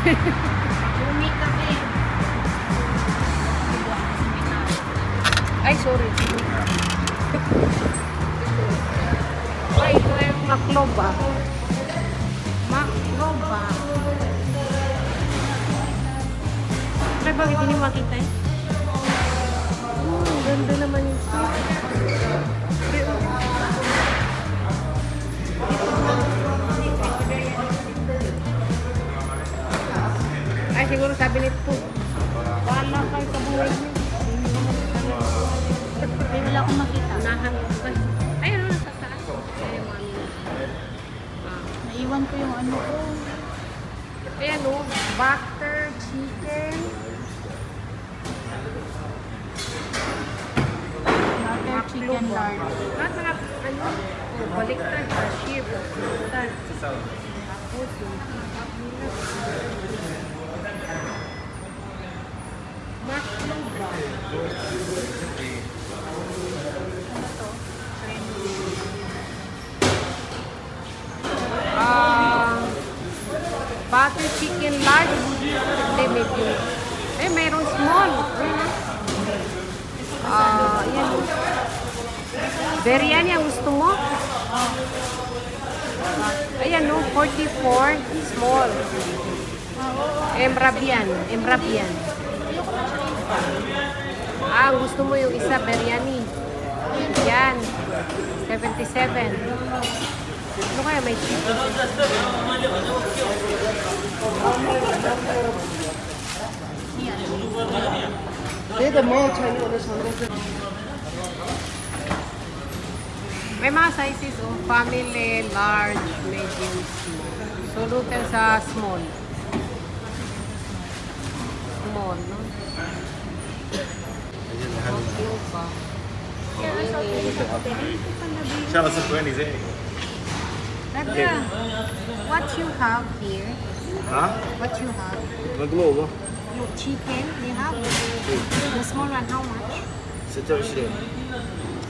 Bumi kami. Ay, sorry. Ay, ito yung makloba. Makloba. Ay, bakit hindi makita eh? Ganda naman yung ay, siguro sabi nito, wala kayo sa buhay niyo. Ay, wala akong makita. Unahan ko ba? Ay, ano, nasa taas. Ay, mami. Naiwan ko yung ano ko. Ayan o, butter, chicken. Butter chicken large. Masarap, ano? Oh, baliktad, cashier, baliktad. Tapos yung hihap nila. Makloba. Butter chicken large. Hindi, medium. Eh, mayroong small. Yan. Biryani ang gusto mo? Ayan, no? 44. Small. Emrabian. Emrabian. Ah, gusto mo yung isa, biryani. Yan. 77. Ano kaya may chicken? May mga sizes, oh. Family, large, medium, small. So, lutel sa small. Small, no? Makloba. Inshallah, some 20s, eh? Dada, what you have here? Huh? What you have? مقلوبة Your chicken, you have? The small one, how much? 26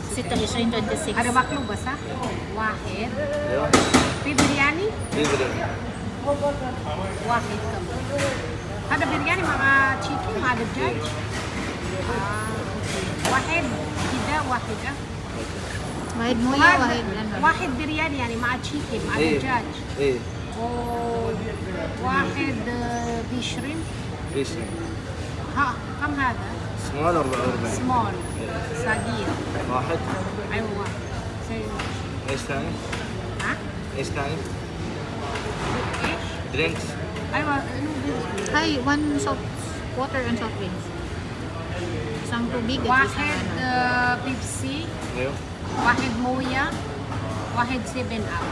Sita is 26. Ada makluba sa? Wahid. ايوه في biryani? في برياني Wahid kami. Ada biryani, mga chicken, mga judge. Wahid. Tidak, wahid. Wahid mo yan, wahid. Wahid biryani, yani mga chicken, mga ايه judge. ايه واحد بشرين. 20 ها كم هذا؟ سمول 44 سمول صغير. واحد ايوه ايش ثاني؟ ها؟ ايش ثاني؟ ايش؟ درينكس ايوه Hi, one soft water and soft drinks. Isang tubig at واحد isang ano. بيبسي، ايوه واحد مويه، واحد 7 اب.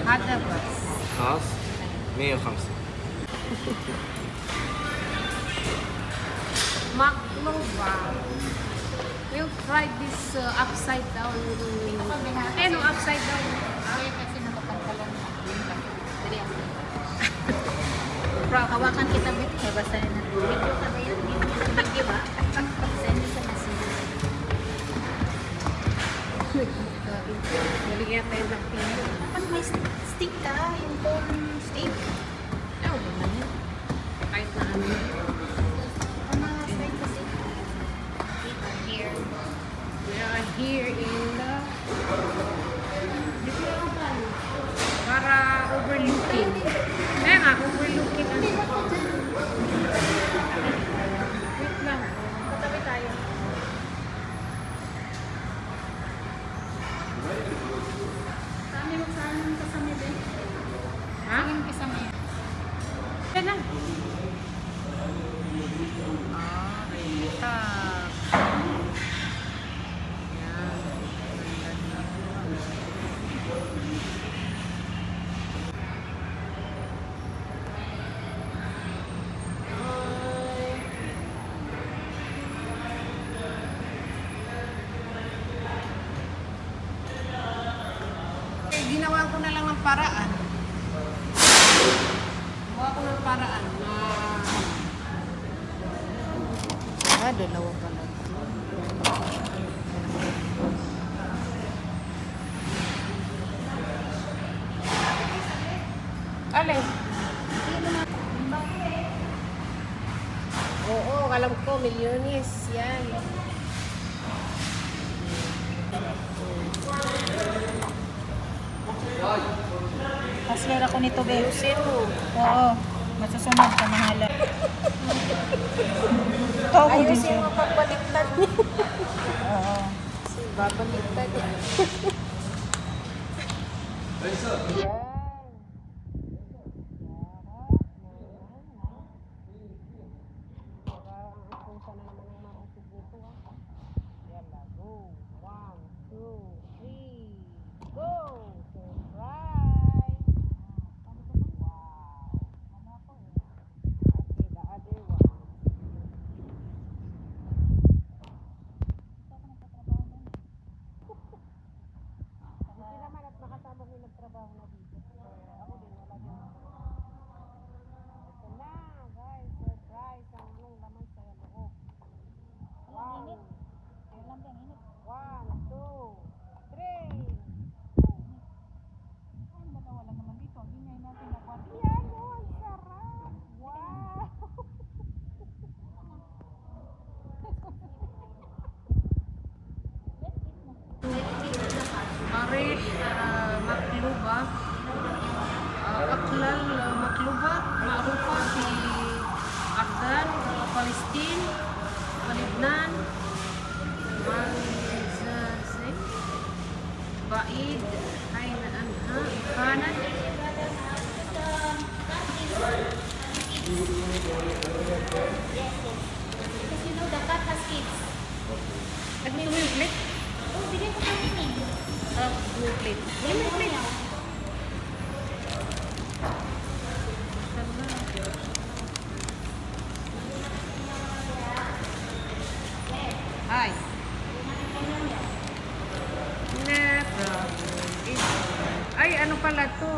هذا بس. خلاص 105 Makloba. We'll try this upside down. Eh, no, upside down. Kasi nakapantalan na. Bro, hawakan kita bit. Basta na. Video ka ba yan? Video ba? Send me sa message. Maligyan tayo ng pino. Ano may stick ka? Yung corn stick. Ewan naman yun. Kahit na ano. We are here in the para overlooking. Kaya nga, overlooking ang wait lang. Patabi tayo. Saan yung kasama din? Ha? Yung kasama yan. Yan lang. Rita. Ginawa ko na lang ng paraan. Gawa ko ng paraan na Dalawa pala. alin? alam ko, milyones. Yan. Paswera ko nito, babe. Zero. Oo. Masusunod ka, mahala. Oo, Ayusin mo pagbaliktad mo. Oo. Babaliktad yan. Yan. Ari, Makluba, Aklal, Makluba, Maarufa في Afghan, Palestine, Lebanon, Malzazin, Baid, Haina Anha, Khanan. Because you know, the cat has kids. Nagmay mo yung plate? Oh, bigyan ko kami ni. Yung plate. Yung plate. Hi. Ay, ano pala to?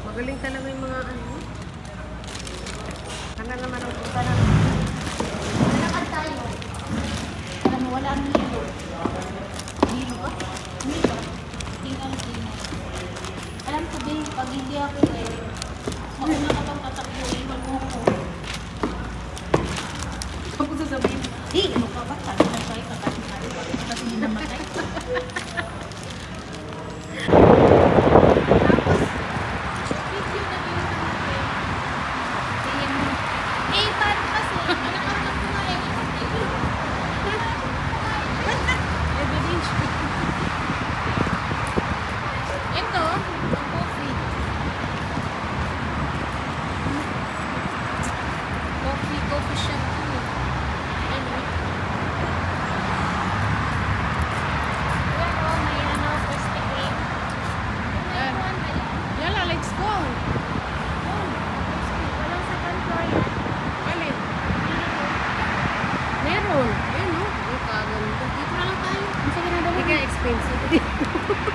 Magaling talaga yung mga ano. Hanggang naman ang punta na. Malakad tayo. Alam mo, wala ang nilo. Nilo ba? Nilo. Tingnan sino. Alam ko din, pag hindi ako ako na kapag tatakbo, iwan mo ako. Ako sasabihin. Di, ano ka ba? Sabi na tayo, kakasin tayo. Kasi hindi namatay.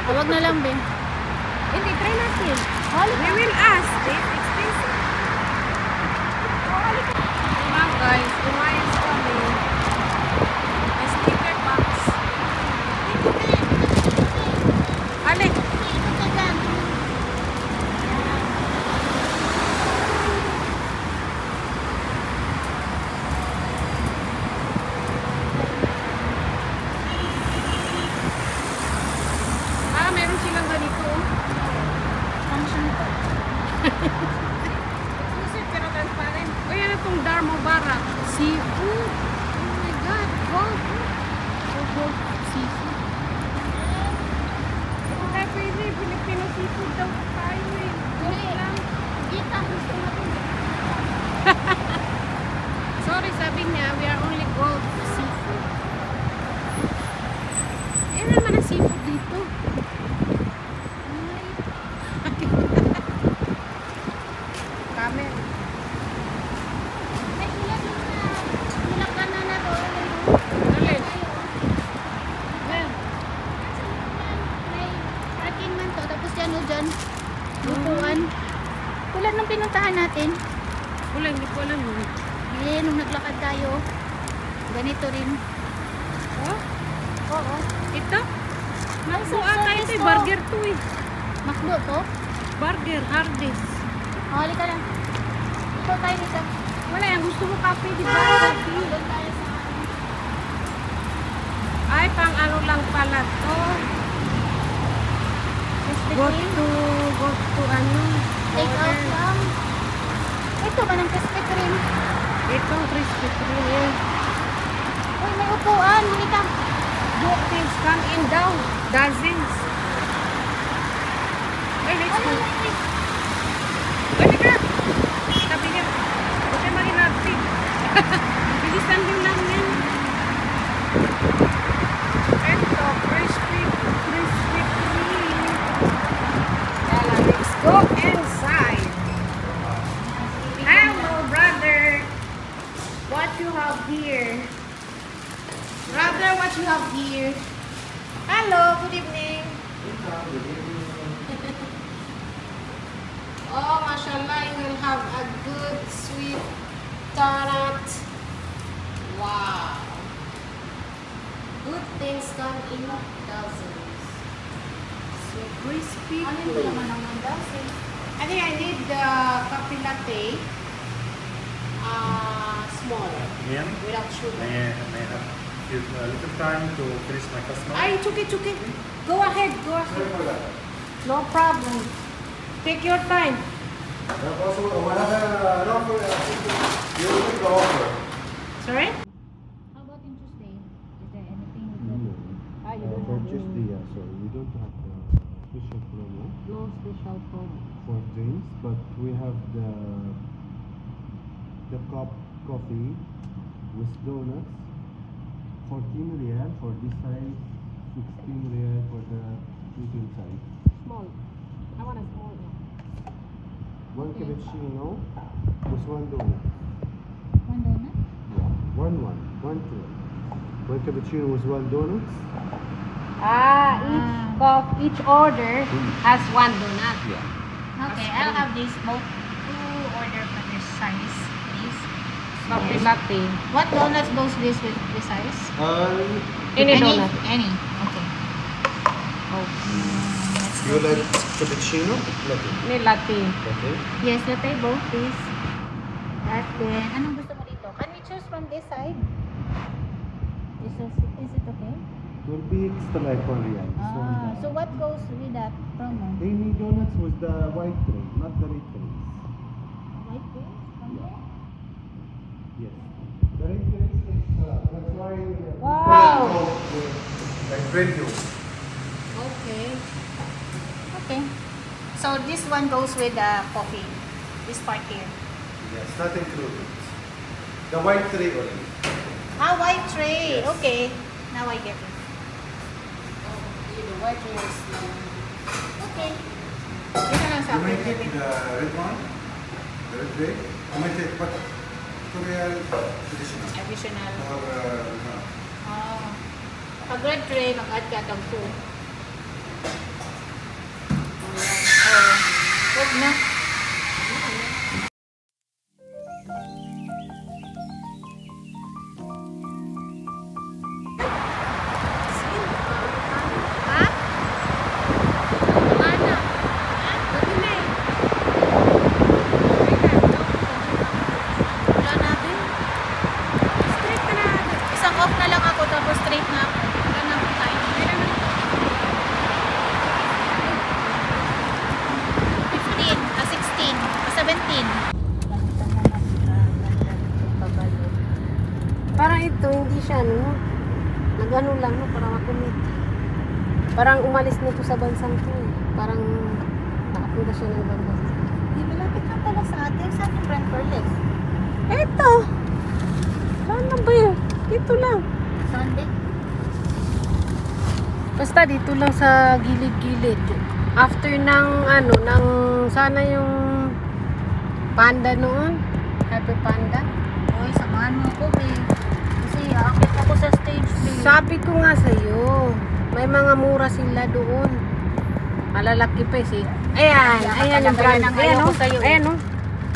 Huwag na lang, Ben. Hindi, try natin. We will ask. It's expensive. Diba guys, umayos kami. May sticker box. Alik. Meron silang ganito. Exclusive pero transparent. O yan itong Dharma Barak. Seafood. Oh my God. Gold. Gold seafood. Ito tayo pwede. Filipino seafood daw tayo eh. Gold lang. Kita, gusto natin. Sorry, sabi niya, we are only gold seafood. Eh naman ang seafood dito. Camel. Ay, ilan yung nilakanan na to. Alin? Well, May parking man to. Tapos yan o dyan. Lupuan. Tulad nung pinuntahan natin. wala, hindi ko alam. Eh, nung naglakad tayo. Ganito rin. Oh? Oo. Ito? Makdo Ay, ata service ito eh. to. Burger to eh. Makdo to. Burger, Hardee's. Oh, halika lang. Ito tayo dito. Wala yan. Gusto mo kape, di ba? Coffee. Doon tayo sa... Ay, pang ano lang pala to. Krispy Go Kreme. to ano. Take out order. lang. Ito ba ng Krispy Kreme? Itong Krispy Kreme yan. Uy, may upuan. Halika. Book things come in daw. Dozens. Ay, let's Ano go. na Pwede ka. Sabi niya, huwag kayo marinati. Bilisan din lang yan. Ito, Krispy Kreme. Yala, let's go inside. Hello, brother. What you have here? Brother, what you have here? Hello, good evening. Oh, mashallah, you will have a good sweet donut. Wow. Good things come in dozens. So crispy. Ano yung naman ang mandasin? I think I need the coffee latte. Small. Again, Without sugar. may I have a little time to finish my customer? Ay, it's okay. Go ahead, go ahead. No problem. Take your time. Sorry? How about in Tuesday? Is there anything you No. do? Ah, you don't For have Tuesday, yeah, so we don't have the special promo No special promo. for drinks, but we have the cup coffee with donuts, 14 riyal for this size, 16 riyal for the medium size. Small. I want a small one. One cappuccino with one donut. One donut? Yeah, one two. One cappuccino with one donut. Each order has one donut. Yeah. Okay, I'll have this both. Two order for this size, please. Coffee latte. What donuts goes this with this size? Any donut. Any. Okay. You like cappuccino? Latte. Any latte. Okay. Yes, latte both, please. Latte. Anong gusto mo dito? Can we choose from this side? Is it okay? It will be extra like 1 riyal. This one, So what goes with that promo? they need donuts with the white tray, not the red trays. White base? Yes. The red trays is that's why. Wow. Like premium. Okay. Okay. So this one goes with the coffee. This part here. Yes, not included. The white tray only. Ah, white tray. Yes. Okay. Now I get it. The white is Okay. Ito lang sa You may akin. take the red one, the red tray. You may take what? Korean traditional. Additional. Or Pag red tray, mag-add ka tag 2. Huwag na. Ha? Ano? Gabi na eh. Wala natin. Straight ka na. Isang off na lang ako tapos straight na ako. Wala na akong time. 15, 16, 17. Parang ito, hindi siya, no? Nag-ano lang, no? Parang makumit. Parang umalis nito sa bansang to, eh. Parang nakapunta siya ng ibang bansa. Hindi, malapit na pala sa atin. Saan yung Brand Perles? Eto! Saan na ba yun? Dito lang. Sunday? Basta dito lang sa gilid-gilid. After ng, ano, ng, sana yung panda noon. Happy Panda. Uy, samahan mo ako, babe. Kasi aakit ako sa stage, babe. Sabi ko nga sa'yo, may mga mura sila doon. Malalaki pa eh. Ayan, Kaya ayan yung talaga brand. yun ang Ayan ayaw o, ko sa'yo, eh. ayan o.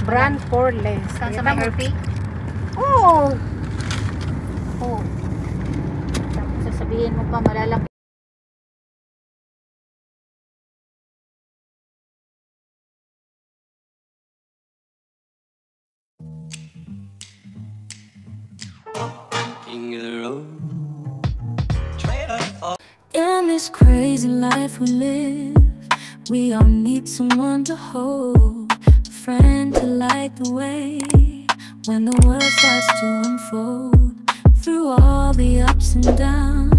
Brand for less. Saan sa may Herpy? Oo. Oo. Tapos sasabihin mo pa, malalaki. In this crazy life we live, we all need someone to hold, a friend to light the way when the world starts to unfold. Through all the ups and downs,